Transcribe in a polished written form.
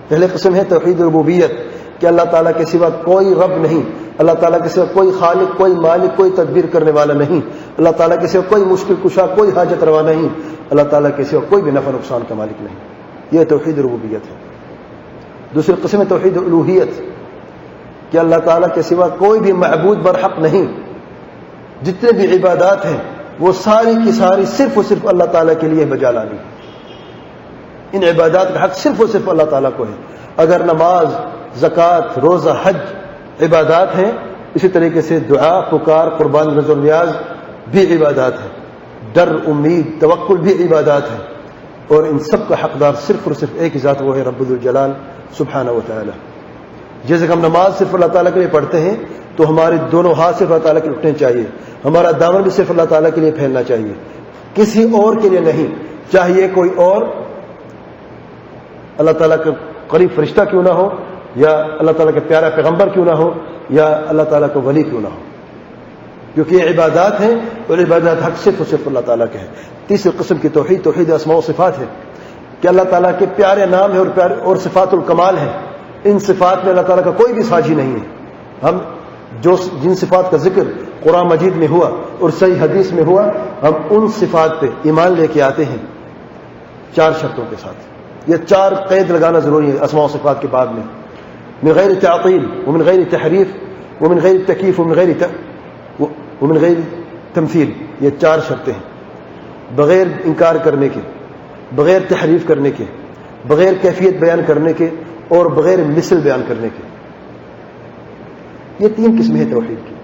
پہلے قسم ہے توحید ربوبیت کہ اللہ تعالیٰ کے سوا کوئی رب نہیں، اللہ تعالیٰ کے سوا کوئی خالق، کوئی مالک، کوئی تدبیر کرنے والا نہیں، اللہ تعالیٰ کے سوا کوئی مشکل کشا، کوئی حاجت روا نہیں، اللہ تعالیٰ کے سوا کوئی بھی نفع نقصان کا مالک نہیں. یہ توحید ربوبیت ہے. دوسری قسم ہے توحید الوہیت کہ اللہ تعالیٰ کے سوا کوئی بھی معبود برحق نہیں، جتنے بھی عبادات ہیں وہ ساری کی ساری صرف اور صرف اللہ تعالیٰ کے لیے بجا لانی. ان عبادات کا حق صرف اور صرف اللہ تعالیٰ کو ہے. اگر نماز، زکوٰۃ، روزہ، حج عبادات ہیں، اسی طریقے سے دعا، پکار، قربان، نذر و نیاز بھی عبادات ہیں، ڈر، امید، توکل بھی عبادات ہیں، اور ان سب کا حقدار صرف اور صرف ایک ہی ذات، وہ ہے رب الجلال سبحانہ و تعالی. جیسے کہ ہم نماز صرف اللہ تعالیٰ کے لیے پڑھتے ہیں تو ہمارے دونوں ہاتھ صرف اللہ تعالیٰ کے لیے اٹھنے چاہیے، ہمارا دامن بھی صرف اللہ تعالیٰ کے لیے پھیلنا چاہیے، کسی اور کے لیے نہیں. چاہیے کوئی اور اللہ تعالیٰ کا قریب فرشتہ کیوں نہ ہو، یا اللہ تعالیٰ کے پیارا پیغمبر کیوں نہ ہو، یا اللہ تعالیٰ کا ولی کیوں نہ ہو، کیونکہ یہ عبادات ہیں اور عبادات حق صرف اور صرف اللہ تعالیٰ کے ہیں. تیسری قسم کی توحید توحید اسماء و صفات ہے کہ اللہ تعالیٰ کے پیارے نام ہے اور صفات الکمال ہے. ان صفات میں اللہ تعالیٰ کا کوئی بھی ساجی نہیں ہے. ہم جن صفات کا ذکر قرآن مجید میں ہوا اور صحیح حدیث میں ہوا، ہم ان صفات پہ ایمان لے کے آتے ہیں 4 شرطوں کے ساتھ. یہ 4 قید لگانا ضروری ہے اسماء و صفات کے بعد میں. من غیر تعطیل ومن غیر تحریف ومن غیر تکیف ومن غیر تمثیل. یہ 4 شرطیں ہیں، بغیر انکار کرنے کے، بغیر تحریف کرنے کے، بغیر کیفیت بیان کرنے کے، اور بغیر مثل بیان کرنے کے. یہ 3 قسمیں ہیں توحید کی.